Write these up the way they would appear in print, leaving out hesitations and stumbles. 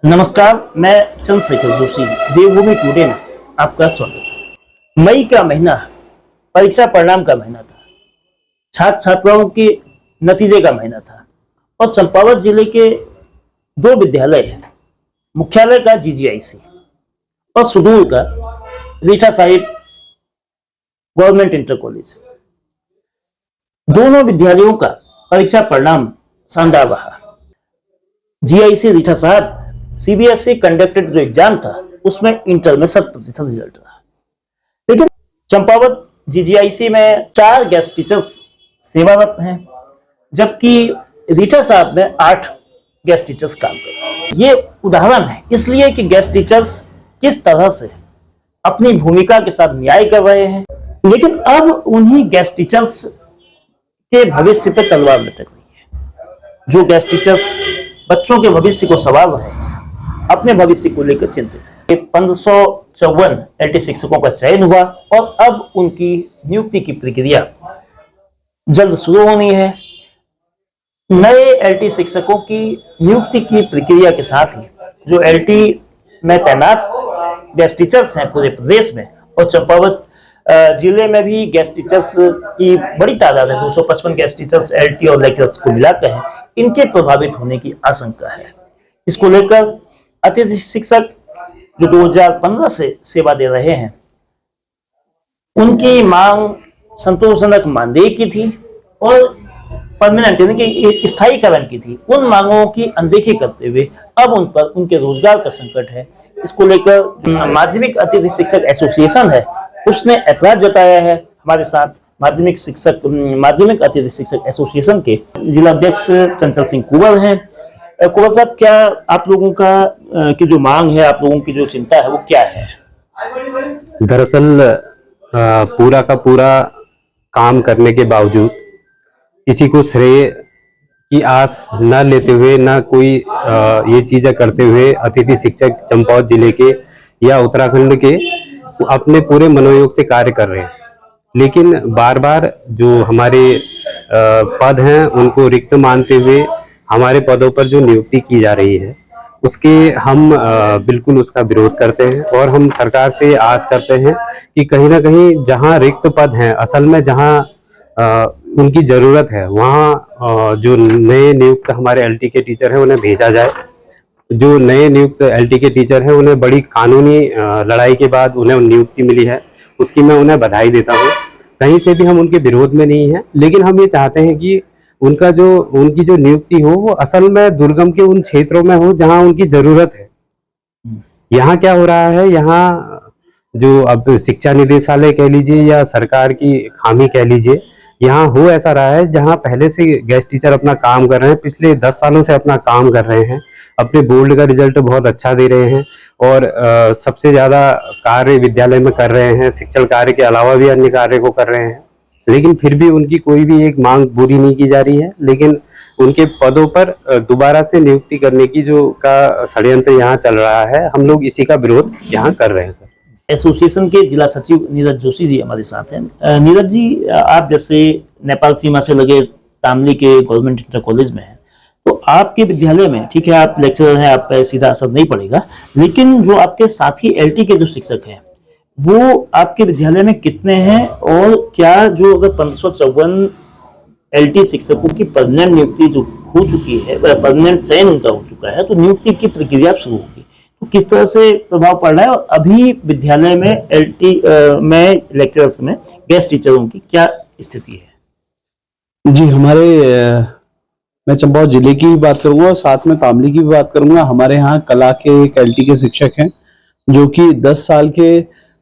नमस्कार, मैं चंद्रशेखर जोशी देवभूमि टुडे में आपका स्वागत है। मई का महीना परीक्षा परिणाम का महीना था, छात्र छात्राओं के नतीजे का महीना था और चंपावत जिले के दो विद्यालय, मुख्यालय का जीजीआईसी और सुदूर का Reetha Sahib government inter college, दोनों विद्यालयों का परीक्षा परिणाम शानदार रहा। जीआईसी रीठा साहब सीबीएसई कंडक्टेड जो एग्जाम था उसमें इंटर में 100% रिजल्ट रहा, लेकिन चंपावत जीजीआईसी में 4 गेस्ट टीचर्स सेवारत हैं, जबकि रीठा साहब में 8 गेस्ट टीचर्स काम कर रहे हैं। ये उदाहरण है इसलिए कि गेस्ट टीचर्स किस तरह से अपनी भूमिका के साथ न्याय कर रहे हैं, लेकिन अब उन्हीं गेस्ट टीचर्स के भविष्य पर तलवार लटक रही है। जो गेस्ट टीचर्स बच्चों के भविष्य को संवार रहे हैं, अपने भविष्य को लेकर चिंतित है। 1554 एलटी शिक्षकों का चयन हुआ और अब उनकी नियुक्ति की प्रक्रिया जल्द शुरू होनी है। नए एलटी शिक्षकों की नियुक्ति की प्रक्रिया के साथ ही जो एलटी में तैनात गेस्ट टीचर्स हैं पूरे प्रदेश में और चंपावत जिले में भी गेस्ट टीचर्स की बड़ी तादाद है, 255 गेस्ट टीचर्स एलटी और लेक्चरर्स को मिलाकर हैं, इनके प्रभावित होने की आशंका है। इसको लेकर अतिथि शिक्षक जो 2015 से सेवा दे रहे हैं, उनकी मांग संतोषजनक मानदेय की थी और परमानेंट यानी कि स्थायीकरण की थी। उन मांगों की अनदेखी करते हुए अब उन पर उनके रोजगार का संकट है। इसको लेकर माध्यमिक अतिथि शिक्षक एसोसिएशन है, उसने ऐतराज जताया है। हमारे साथ माध्यमिक अतिथि शिक्षक एसोसिएशन के जिला अध्यक्ष चंचल सिंह कुंवर हैं। कुंवर साहब, क्या आप लोगों का की जो मांग है, आप लोगों की जो चिंता है वो क्या है? दरअसल पूरा का पूरा काम करने के बावजूद किसी को श्रेय की आस न लेते हुए, न कोई ये चीजें करते हुए अतिथि शिक्षक चंपावत जिले के या उत्तराखंड के अपने पूरे मनोयोग से कार्य कर रहे हैं, लेकिन बार बार जो हमारे पद हैं उनको रिक्त मानते हुए हमारे पदों पर जो नियुक्ति की जा रही है उसके हम बिल्कुल उसका विरोध करते हैं और हम सरकार से आस करते हैं कि कहीं ना कहीं जहां रिक्त पद हैं, असल में जहां उनकी जरूरत है, वहां जो नए नियुक्त हमारे एलटी के टीचर हैं उन्हें भेजा जाए। जो नए नियुक्त एलटी के टीचर हैं उन्हें बड़ी कानूनी लड़ाई के बाद उन्हें नियुक्ति मिली है, उसकी मैं उन्हें बधाई देता हूँ। कहीं से भी हम उनके विरोध में नहीं है, लेकिन हम ये चाहते हैं कि उनकी जो नियुक्ति हो वो असल में दुर्गम के उन क्षेत्रों में हो जहां उनकी जरूरत है। यहाँ क्या हो रहा है, यहाँ जो अब शिक्षा निदेशालय कह लीजिए या सरकार की खामी कह लीजिए, यहाँ हो ऐसा रहा है जहाँ पहले से गेस्ट टीचर अपना काम कर रहे हैं, पिछले 10 सालों से अपना काम कर रहे हैं, अपने बोर्ड का रिजल्ट बहुत अच्छा दे रहे हैं और सबसे ज्यादा कार्य विद्यालय में कर रहे हैं, शिक्षण कार्य के अलावा भी अन्य कार्य को कर रहे हैं, लेकिन फिर भी उनकी कोई भी एक मांग पूरी नहीं की जा रही है। लेकिन उनके पदों पर दोबारा से नियुक्ति करने की जो का षड्यंत्र यहाँ चल रहा है, हम लोग इसी का विरोध यहाँ कर रहे हैं। सर, एसोसिएशन के जिला सचिव नीरज जोशी जी हमारे साथ हैं। नीरज जी, आप जैसे नेपाल सीमा से लगे तामली के गवर्नमेंट इंटर कॉलेज में हैं, तो आपके विद्यालय में ठीक है आप लेक्चरर हैं, आप पे सीधा असर नहीं पड़ेगा, लेकिन जो आपके साथी एलटी के जो शिक्षक हैं वो आपके विद्यालय में कितने हैं और क्या जो अगर 1554 एलटी शिक्षकों की परमानेंट नियुक्ति जो हो चुकी है, परमानेंट चयन उनका हो चुका है, तो नियुक्ति की प्रक्रिया शुरू होगी, तो किस तरह से प्रभाव पड़ रहा है और अभी विद्यालय में एलटी में लेक्चरर्स में गेस्ट टीचरों की क्या स्थिति है? जी, मैं चंपावत जिले की भी बात करूंगा और साथ में तामली की भी बात करूंगा। हमारे यहाँ कला के एक एलटी के शिक्षक हैं जो कि 10 साल के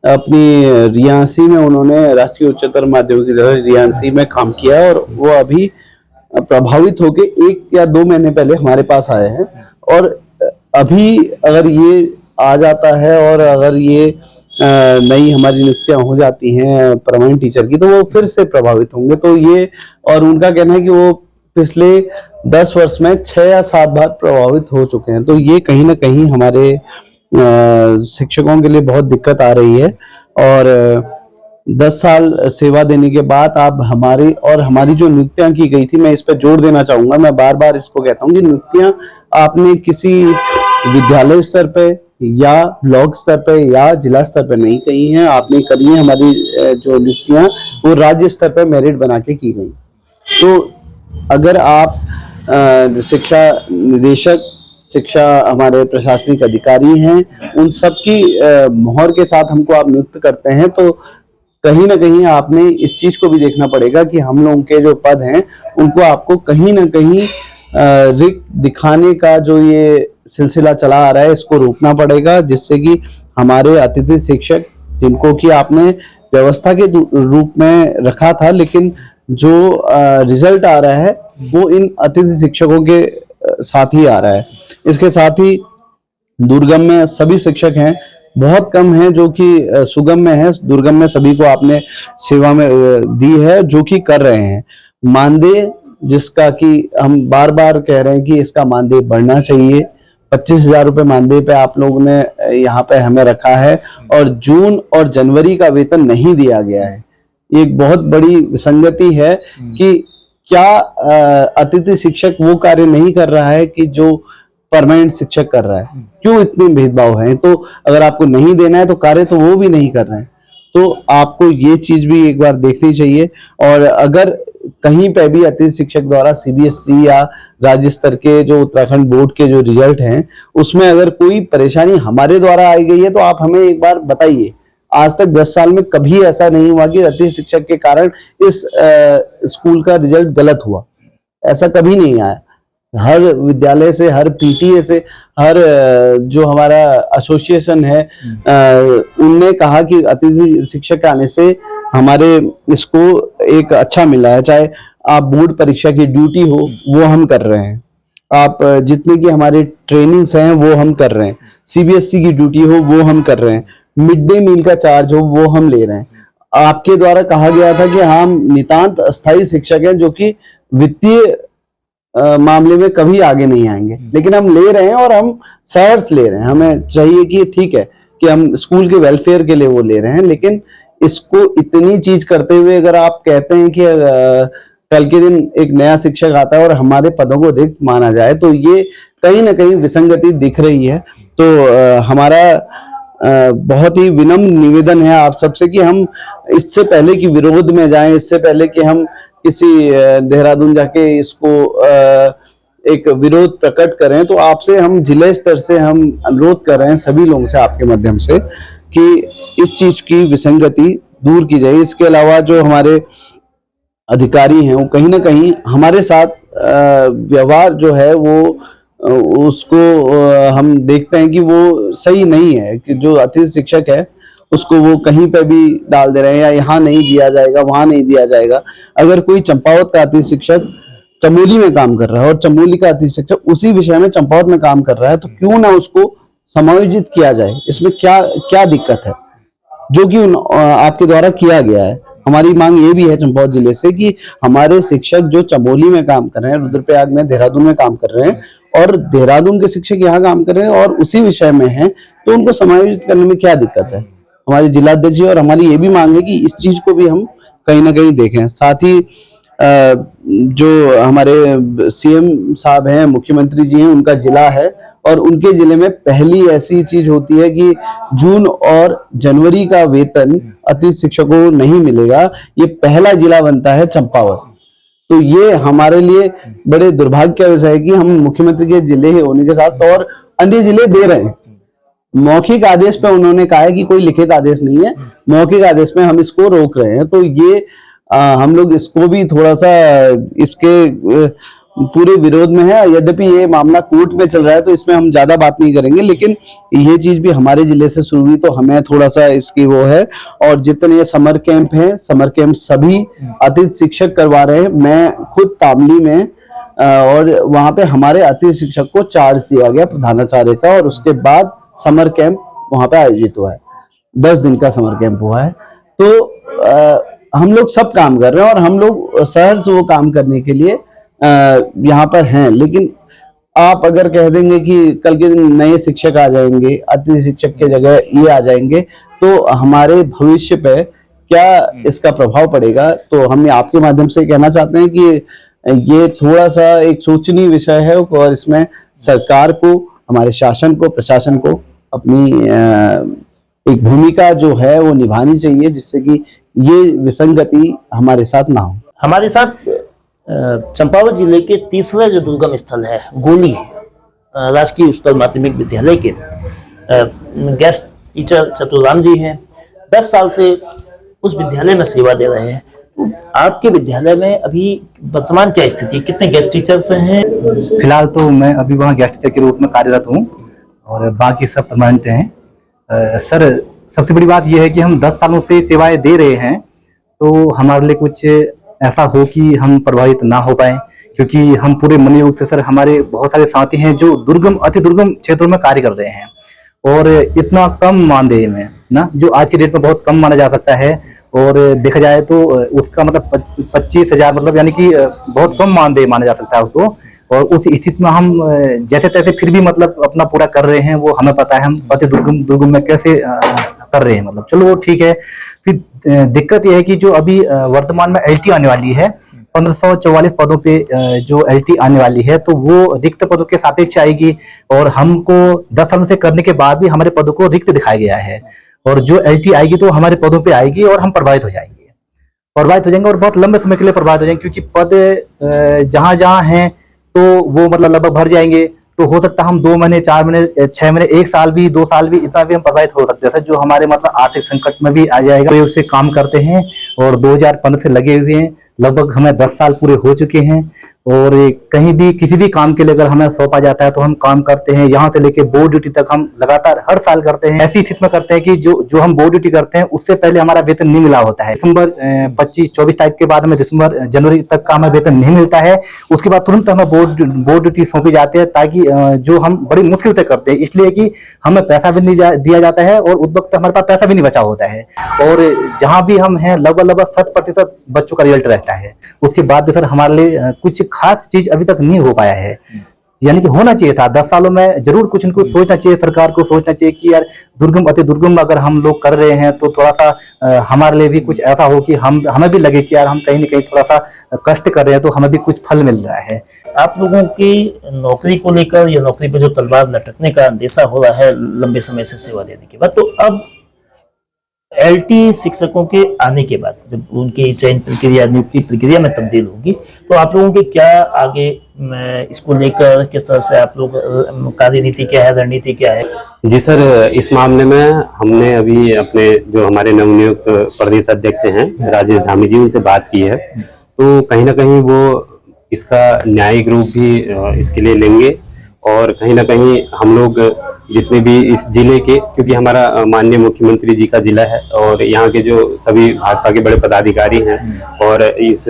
अपनी रियासी में उन्होंने राष्ट्रीय उच्चतर माध्यमिक विद्यालय रियासी में काम किया और वो अभी प्रभावित होके 1 या 2 महीने पहले हमारे पास आए हैं। और अभी अगर ये आ जाता है और अगर ये नई हमारी नियुक्तियां हो जाती हैं परमानेंट टीचर की, तो वो फिर से प्रभावित होंगे। तो ये, और उनका कहना है कि वो पिछले 10 वर्ष में 6 या 7 बार प्रभावित हो चुके हैं। तो ये कहीं ना कहीं हमारे शिक्षकों के लिए बहुत दिक्कत आ रही है। और 10 साल सेवा देने के बाद आप हमारी जो नियुक्तियां की गई थी, मैं इस पर जोर देना चाहूंगा। मैं बार बार इसको कहता हूं कि नियुक्तियां आपने किसी विद्यालय स्तर पे या ब्लॉक स्तर पे या जिला स्तर पे नहीं कही हैं, आपने करी है हमारी जो नियुक्तियां वो राज्य स्तर पे मेरिट बना के की गई। तो अगर आप शिक्षा निदेशक, शिक्षा हमारे प्रशासनिक अधिकारी हैं, उन सब की मोहर के साथ हमको आप नियुक्त करते हैं, तो कहीं ना कहीं आपने इस चीज को भी देखना पड़ेगा कि हम लोगों के जो पद हैं उनको आपको कहीं ना कहीं रिक्त दिखाने का जो ये सिलसिला चला आ रहा है इसको रोकना पड़ेगा, जिससे कि हमारे अतिथि शिक्षक जिनको कि आपने व्यवस्था के रूप में रखा था, लेकिन जो रिजल्ट आ रहा है वो इन अतिथि शिक्षकों के साथ ही आ रहा है। इसके साथ ही दुर्गम में सभी शिक्षक हैं, बहुत कम हैं जो कि सुगम में है। दुर्गम में सभी को आपने सेवा में दी है, जो कि कर रहे हैं। मानदेय जिसका कि हम बार बार कह रहे हैं कि इसका मानदेय बढ़ना चाहिए, 25,000 रुपये मानदेय पे आप लोगों ने यहाँ पे हमें रखा है और जून और जनवरी का वेतन नहीं दिया गया है। एक बहुत बड़ी विसंगति है कि क्या अतिथि शिक्षक वो कार्य नहीं कर रहा है कि जो परमानेंट शिक्षक कर रहा है? क्यों इतने भेदभाव हैं? तो अगर आपको नहीं देना है तो कार्य तो वो भी नहीं कर रहे हैं, तो आपको ये चीज भी एक बार देखनी चाहिए। और अगर कहीं पे भी अतिथि शिक्षक द्वारा सीबीएसई या राज्य स्तर के जो उत्तराखंड बोर्ड के जो रिजल्ट हैं उसमें अगर कोई परेशानी हमारे द्वारा आई गई है तो आप हमें एक बार बताइए। आज तक 10 साल में कभी ऐसा नहीं हुआ कि अतिथि शिक्षक के कारण इस स्कूल का रिजल्ट गलत हुआ, ऐसा कभी नहीं आया। हर विद्यालय से, हर पीटीए से, हर जो हमारा एसोसिएशन है उनने कहा कि अतिथि शिक्षक आने से हमारे इसको एक अच्छा मिला है। चाहे आप बोर्ड परीक्षा की ड्यूटी हो वो हम कर रहे हैं, आप जितने की हमारे ट्रेनिंग्स हैं वो हम कर रहे हैं, सीबीएसई की ड्यूटी हो वो हम कर रहे हैं, मिड डे मील का चार्ज हो वो हम ले रहे हैं। आपके द्वारा कहा गया था कि हम नितांत अस्थायी शिक्षक हैं जो कि वित्तीय मामले में कभी आगे नहीं आएंगे, लेकिन हम ले रहे हैं और हम सहर्ष ले रहे हैं। हमें चाहिए कि ठीक है कि हम स्कूल के वेलफेयर के लिए वो ले रहे हैं, लेकिन इसको इतनी चीज करते हुए अगर आप कहते हैं कि कल के दिन एक नया शिक्षक आता है और हमारे पदों को रिक्त माना जाए, तो ये कहीं ना कहीं विसंगति दिख रही है। तो हमारा बहुत ही विनम्र निवेदन है आप सबसे कि हम इससे पहले कि विरोध में जाएं, इससे पहले कि हम किसी देहरादून जाके इसको एक विरोध प्रकट करें, तो आपसे हम जिले स्तर से हम अनुरोध कर रहे हैं सभी लोगों से आपके माध्यम से कि इस चीज की विसंगति दूर की जाए। इसके अलावा जो हमारे अधिकारी हैं वो कहीं ना कहीं हमारे साथ व्यवहार जो है वो उसको हम देखते हैं कि वो सही नहीं है, कि जो अतिथि शिक्षक है उसको वो कहीं पे भी डाल दे रहे हैं या यहाँ नहीं दिया जाएगा, वहां नहीं दिया जाएगा। अगर कोई चंपावत का अतिथि शिक्षक चमोली में काम कर रहा है और चमोली का अतिथि शिक्षक उसी विषय में चंपावत में काम कर रहा है, तो क्यों ना उसको समायोजित किया जाए? इसमें क्या क्या दिक्कत है? जो कि आपके द्वारा किया गया है। हमारी मांग ये भी है चंपावत जिले से कि हमारे शिक्षक जो चमोली में काम कर रहे हैं, रुद्रप्रयाग में, देहरादून में काम कर रहे हैं और देहरादून के शिक्षक यहाँ काम कर रहे हैं और उसी विषय में हैं, तो उनको समायोजित करने में क्या दिक्कत है? हमारे जिलाध्यक्ष जी और हमारी ये भी मांग है कि इस चीज को भी हम कहीं ना कहीं देखें। साथ ही जो हमारे सीएम साहब हैं, मुख्यमंत्री जी हैं, उनका जिला है और उनके जिले में पहली ऐसी चीज होती है कि जून और जनवरी का वेतन अतिथि शिक्षकों को नहीं मिलेगा। ये पहला जिला बनता है चंपावत। तो ये हमारे लिए बड़े दुर्भाग्य का विषय है कि हम मुख्यमंत्री के जिले होने के साथ और अन्य जिले दे रहे हैं। मौखिक आदेश पे उन्होंने कहा है कि कोई लिखित आदेश नहीं है, मौखिक आदेश में हम इसको रोक रहे हैं। तो ये हम लोग इसको भी थोड़ा सा इसके पूरे विरोध में है। यद्यपि ये मामला कोर्ट में चल रहा है तो इसमें हम ज्यादा बात नहीं करेंगे, लेकिन ये चीज भी हमारे जिले से शुरू हुई तो हमें थोड़ा सा इसकी वो है। और जितने समर कैंप हैं, समर कैंप सभी अतिथि शिक्षक करवा रहे हैं। मैं खुद तामली में और वहां पे हमारे अतिथि शिक्षक को चार्ज दिया गया प्रधानाचार्य का, और उसके बाद समर कैंप वहां पे आयोजित हुआ है। 10 दिन का समर कैंप हुआ है। तो हम लोग सब काम कर रहे हैं और हम लोग सहर्ष वो काम करने के लिए यहाँ पर हैं। लेकिन आप अगर कह देंगे कि कल के दिन नए शिक्षक आ जाएंगे, अतिथि शिक्षक के जगह ये आ जाएंगे, तो हमारे भविष्य पे क्या इसका प्रभाव पड़ेगा? तो हम आपके माध्यम से कहना चाहते हैं कि ये थोड़ा सा एक सोचनीय विषय है और इसमें सरकार को हमारे शासन को, प्रशासन को अपनी एक भूमिका जो है वो निभानी चाहिए, जिससे कि ये विसंगति हमारे साथ ना हो। हमारे साथ चंपावत जिले के तीसरा जो दुर्गम स्थल है गोली राजकीय उच्चतर माध्यमिक विद्यालय के गेस्ट टीचर चतुराम जी हैं। 10 साल से उस विद्यालय में सेवा दे रहे हैं। तो आपके विद्यालय में अभी वर्तमान क्या स्थिति, कितने गेस्ट टीचर्स हैं? फिलहाल तो मैं अभी वहाँ गेस्ट टीचर के रूप में कार्यरत हूँ और बाकी सब परमानेंट हैं। सर, सबसे बड़ी बात यह है कि हम 10 सालों से सेवाएं दे रहे हैं, तो हमारे लिए कुछ ऐसा हो कि हम प्रभावित ना हो पाए, क्योंकि हम पूरे मनोयोग से, सर, हमारे बहुत सारे साथी हैं जो दुर्गम, अति दुर्गम क्षेत्रों में कार्य कर रहे हैं और इतना कम मानदेय में ना, जो आज की डेट में बहुत कम माना जा सकता है, और देखा जाए तो उसका मतलब 25,000 मतलब यानी कि बहुत कम मानदेय माना जा सकता है उसको। और उस स्थिति में हम जैसे तैसे फिर भी मतलब अपना पूरा कर रहे हैं, वो हमें पता है हम अति दुर्गम में कैसे कर रहे हैं, मतलब चलो वो ठीक है। फिर दिक्कत यह है कि जो अभी वर्तमान में एलटी आने वाली है, 1544 पदों पे जो एलटी आने वाली है, तो वो रिक्त पदों के सापेक्ष आएगी और हमको 10 सालों से करने के बाद भी हमारे पदों को रिक्त दिखाया गया है, और जो एलटी आएगी तो हमारे पदों पे आएगी और हम प्रभावित हो जाएंगे और बहुत लंबे समय के लिए प्रभावित हो जाएंगे, क्योंकि पद जहां जहां हैं तो वो मतलब लगभग भर जाएंगे। तो हो सकता है हम 2 महीने, 4 महीने, 6 महीने, 1 साल भी, 2 साल भी, इतना भी हम प्रभावित हो सकते हैं, जो हमारे मतलब आर्थिक संकट में भी आ जाएगा। प्रयोग से काम करते हैं और 2015 से लगे हुए हैं, लगभग हमें 10 साल पूरे हो चुके हैं, और कहीं भी किसी भी काम के लिए अगर हमें सौंपा जाता है तो हम काम करते हैं, यहाँ से लेके बोर्ड ड्यूटी तक हम लगातार हर साल करते हैं। ऐसी स्थिति में करते हैं कि जो हम बोर्ड ड्यूटी करते हैं उससे पहले हमारा वेतन नहीं मिला होता है। दिसंबर 25-24 तारीख के बाद हमें जनवरी तक का हमें वेतन नहीं मिलता है। उसके बाद तुरंत हमें बोर्ड ड्यूटी सौंपी जाती है, ताकि जो हम बड़ी मुश्किल से करते हैं, इसलिए कि हमें पैसा भी नहीं दिया जाता है और उस वक्त हमारे पास पैसा भी नहीं बचा होता है, और जहां भी हम हैं लगभग 100% बच्चों का रिजल्ट रहता है। उसके बाद भी सर हमारे लिए कुछ खास चीज अभी तक नहीं हो पाया है, यानी कि होना चाहिए था। 10 सालों में जरूर कुछ न कुछ सोचना चाहिए, सरकार को सोचना चाहिए कि यार दुर्गम, अति दुर्गम अगर हम लोग कर रहे हैं तो थोड़ा सा हमारे लिए भी कुछ ऐसा हो कि हमें भी लगे कि यार हम कहीं न कहीं थोड़ा सा कष्ट कर रहे हैं तो हमें भी कुछ फल मिल रहा है। आप लोगों की नौकरी को लेकर या नौकरी पर जो तलवार लटकने का अंदेशा हो रहा है लंबे समय से सेवा देने के बाद, तो अब एलटी शिक्षकों के आने के बाद जब उनकी चयन प्रक्रिया, नियुक्ति प्रक्रिया में तब्दील होगी, तो आप लोगों के क्या आगे इसको लेकर किस तरह से आप लोग कार्यनीति क्या है, रणनीति क्या है? जी सर, इस मामले में हमने अभी अपने जो हमारे नवनियुक्त प्रदेश अध्यक्ष हैं राजेश धामी जी, उनसे बात की है, तो कहीं ना कहीं वो इसका न्यायिक रूप भी इसके लिए लेंगे, और कहीं ना कहीं हम लोग जितने भी इस जिले के, क्योंकि हमारा माननीय मुख्यमंत्री जी का जिला है और यहाँ के जो सभी भाजपा के बड़े पदाधिकारी हैं और इस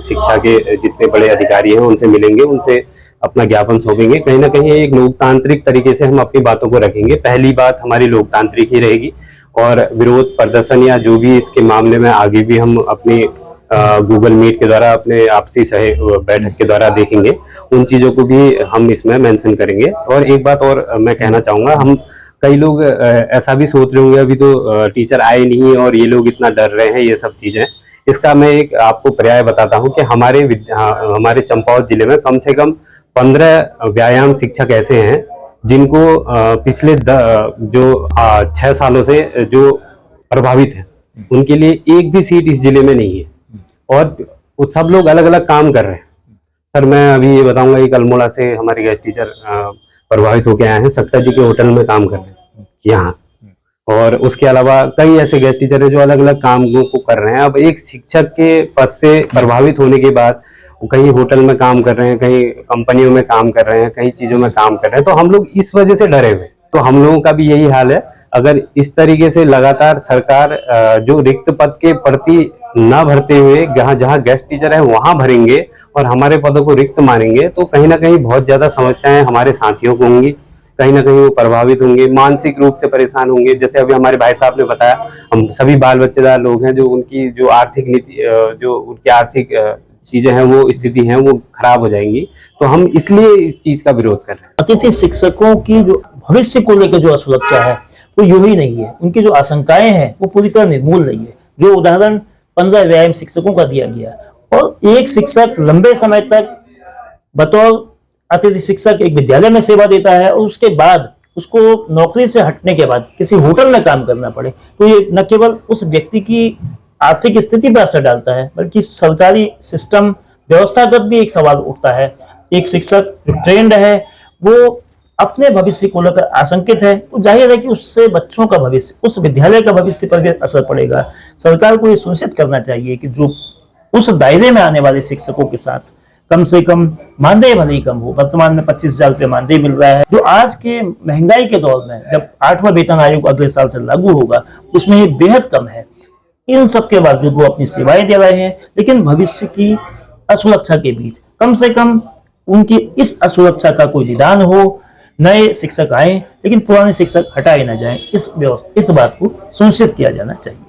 शिक्षा के जितने बड़े अधिकारी हैं उनसे मिलेंगे, उनसे अपना ज्ञापन सौंपेंगे। कहीं ना कहीं एक लोकतांत्रिक तरीके से हम अपनी बातों को रखेंगे। पहली बात हमारी लोकतांत्रिक ही रहेगी, और विरोध प्रदर्शन या जो भी इसके मामले में आगे भी हम अपनी गूगल मीट के द्वारा, अपने आपसी बैठक के द्वारा देखेंगे, उन चीजों को भी हम इसमें मेंशन करेंगे। और एक बात और मैं कहना चाहूंगा, हम कई लोग ऐसा भी सोच रहे होंगे अभी तो टीचर आए नहीं और ये लोग इतना डर रहे हैं, ये सब चीजें, इसका मैं एक आपको पर्याय बताता हूँ कि हमारे चंपावत जिले में कम से कम 15 व्यायाम शिक्षक ऐसे हैं जिनको पिछले 6 सालों से जो प्रभावित है, उनके लिए एक भी सीट इस जिले में नहीं है, और सब लोग अलग अलग काम कर रहे हैं। सर, मैं अभी ये बताऊंगा, एक अल्मोड़ा से हमारे गेस्ट टीचर प्रभावित होकर आए हैं, सक्ता जी के होटल में काम कर रहे हैं यहाँ, और उसके अलावा कई ऐसे गेस्ट टीचर हैं जो अलग अलग कामों को कर रहे हैं। अब एक शिक्षक के पद से प्रभावित होने के बाद कहीं होटल में काम कर रहे हैं, कहीं कंपनियों में काम कर रहे हैं, कई चीजों में काम कर रहे हैं, तो हम लोग इस वजह से डरे हुए। तो हम लोगों का भी यही हाल है, अगर इस तरीके से लगातार सरकार जो रिक्त पद के प्रति ना भरते हुए जहाँ गेस्ट टीचर है वहां भरेंगे और हमारे पदों को रिक्त मानेंगे, तो कहीं ना कहीं बहुत ज्यादा समस्याएं हमारे साथियों को होंगी, कहीं ना कहीं वो प्रभावित होंगे, मानसिक रूप से परेशान होंगे। जैसे अभी हमारे भाई साहब ने बताया, हम सभी बाल बच्चेदार लोग हैं, जो उनकी जो आर्थिक नीति, जो उनकी आर्थिक चीजें हैं, वो स्थिति है, वो खराब हो जाएंगी। तो हम इसलिए इस चीज का विरोध कर रहे हैं। अतिथि शिक्षकों की जो भविष्य को लेकर जो असुरक्षा है वो यूं ही नहीं है, उनकी जो आशंकाएं हैं वो पूरी तरह निर्मूल नहीं है। जो उदाहरण 15 व्यायाम शिक्षकों का दिया गया, और एक शिक्षक लंबे समय तक बतौर अतिथि शिक्षक एक विद्यालय में सेवा देता है और उसके बाद उसको नौकरी से हटने के बाद किसी होटल में काम करना पड़े, तो ये न केवल उस व्यक्ति की आर्थिक स्थिति पर असर डालता है बल्कि सरकारी सिस्टम व्यवस्थागत भी एक सवाल उठता है। एक शिक्षक जो ट्रेंड है वो अपने भविष्य को लेकर आशंकित है, तो जाहिर है कि उससे बच्चों का भविष्य, उस विद्यालय का भविष्य पर भी असर पड़ेगा। सरकार को ये सुनिश्चित करना चाहिए कि जो उस दायरे में आने वाले शिक्षकों के साथ कम से कम मानदेय भले ही कम हो। वर्तमान में 25,000 रुपये मानदेय मिल रहा है, जो आज के महंगाई के दौर में जब 8वां वेतन आयोग अगले साल से लागू होगा उसमें ये बेहद कम है। इन सब के बावजूद वो अपनी सेवाएं दे रहे हैं, लेकिन भविष्य की असुरक्षा के बीच कम से कम उनकी इस असुरक्षा का कोई निदान हो, नए शिक्षक आए लेकिन पुराने शिक्षक हटाए ना जाएं, इस बात को सुनिश्चित किया जाना चाहिए।